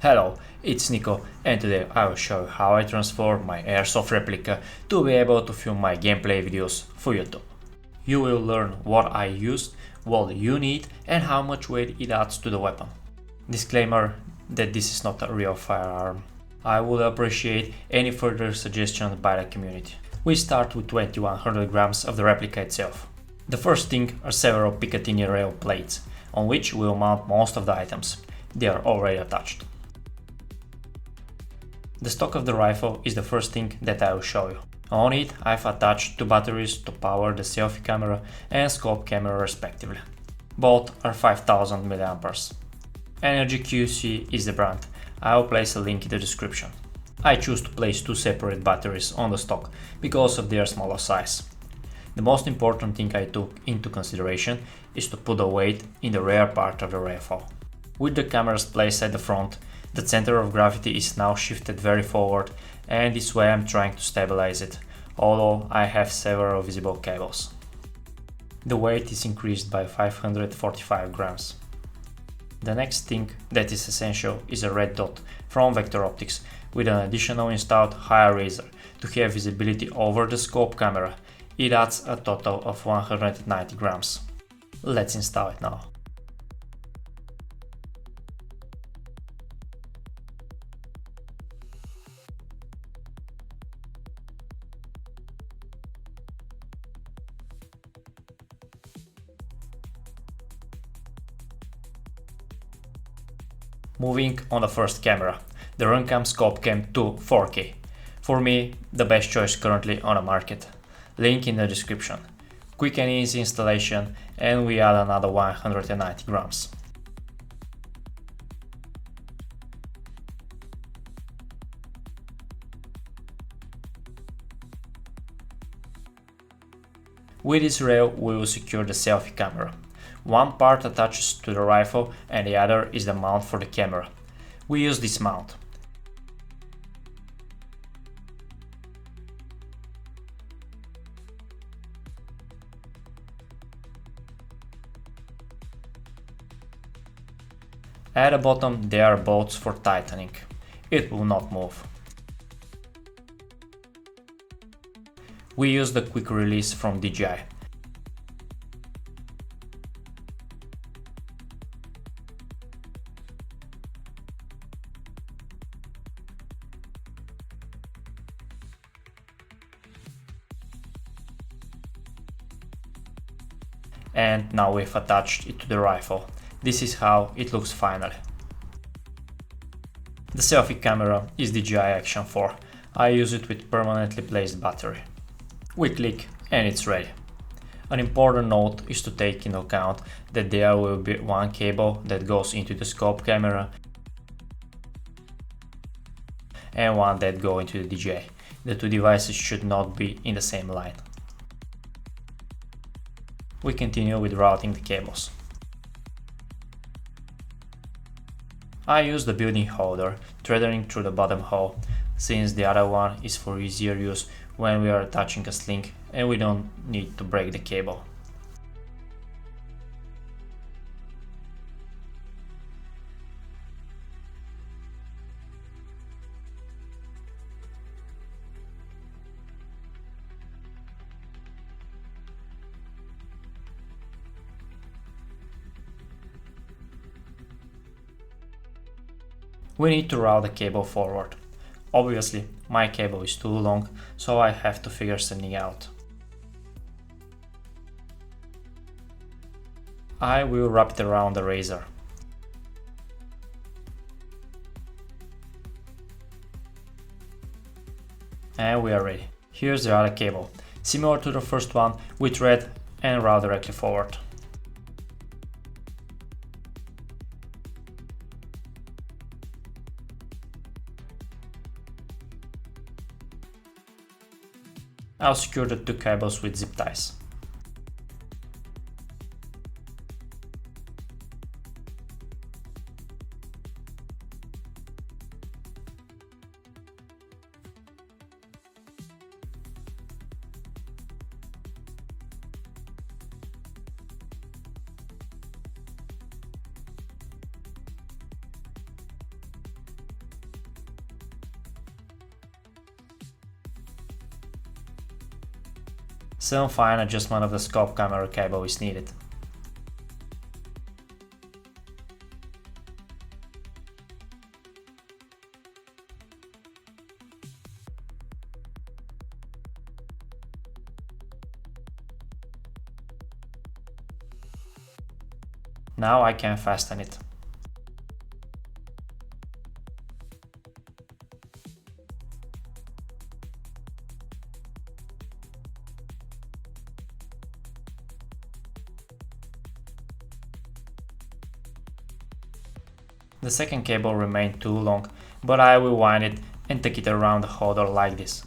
Hello, it's Nico, and today I will show you how I transform my AIRSOFT replica to be able to film my gameplay videos for YouTube. You will learn what I used, what you need, and how much weight it adds to the weapon. Disclaimer that this is not a real firearm. I would appreciate any further suggestions by the community. We start with 2100 grams of the replica itself. The first thing are several Picatinny rail plates, on which we will mount most of the items. They are already attached. The stock of the rifle is the first thing that I will show you. On it I've attached two batteries to power the selfie camera and scope camera respectively. Both are 5000 mAh. Energy QC is the brand. I will place a link in the description. I choose to place two separate batteries on the stock because of their smaller size. The most important thing I took into consideration is to put the weight in the rear part of the rifle. With the cameras placed at the front, the center of gravity is now shifted very forward, and this way I'm trying to stabilize it, although I have several visible cables. The weight is increased by 545 grams. The next thing that is essential is a red dot from Vector Optics with an additional installed high razor to have visibility over the scope camera. It adds a total of 190 grams. Let's install it now. Moving on the first camera, the Runcam Scope Cam 2 4K. For me, the best choice currently on the market. Link in the description. Quick and easy installation, and we add another 190 grams. With this rail we will secure the selfie camera. One part attaches to the rifle and the other is the mount for the camera. We use this mount. At the bottom there are bolts for tightening. It will not move. We use the quick release from DJI. And now we've attached it to the rifle. This is how it looks finally. The selfie camera is DJI Action 4. I use it with permanently placed battery. We click and it's ready. An important note is to take into account that there will be one cable that goes into the scope camera and one that goes into the DJI. The two devices should not be in the same line. We continue with routing the cables. I use the building holder, threading through the bottom hole, since the other one is for easier use when we are attaching a sling and we don't need to break the cable. We need to route the cable forward. Obviously, my cable is too long, so I have to figure something out. I will wrap it around the razor. And we are ready. Here's the other cable. Similar to the first one, we thread and route directly forward. I'll secure the two cables with zip ties. Some fine adjustment of the scope camera cable is needed. Now I can fasten it. The second cable remained too long, but I will wind it and take it around the holder like this.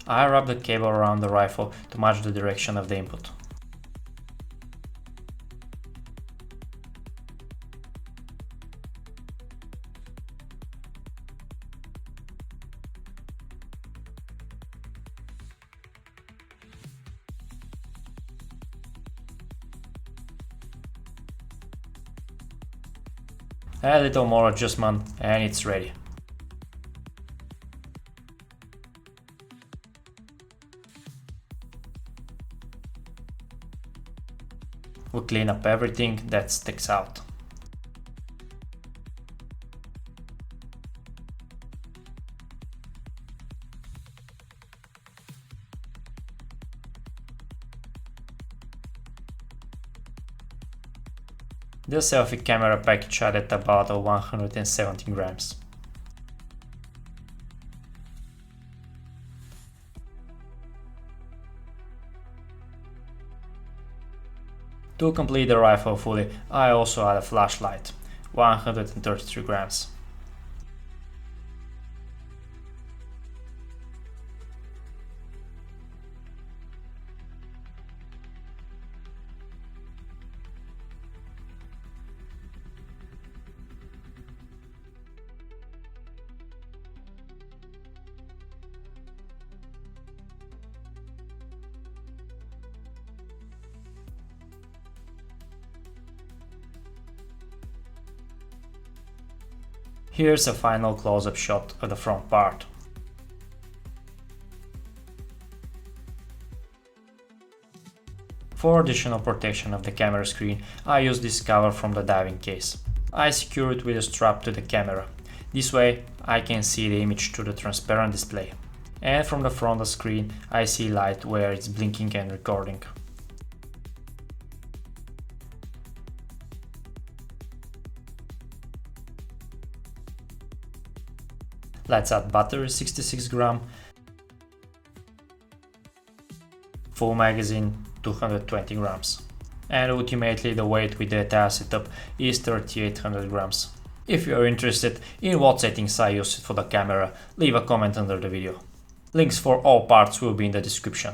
I wrap the cable around the rifle to match the direction of the input. A little more adjustment and it's ready. We clean up everything that sticks out. The selfie camera package added about 117 grams. To complete the rifle fully, I also add a flashlight, 133 grams. Here's a final close-up shot of the front part. For additional protection of the camera screen, I use this cover from the diving case. I secure it with a strap to the camera. This way I can see the image through the transparent display. And from the front of the screen I see light where it's blinking and recording. Let's add battery 66 grams, full magazine 220 grams, and ultimately the weight with the entire setup is 3800 grams. If you are interested in what settings I use for the camera, leave a comment under the video. Links for all parts will be in the description.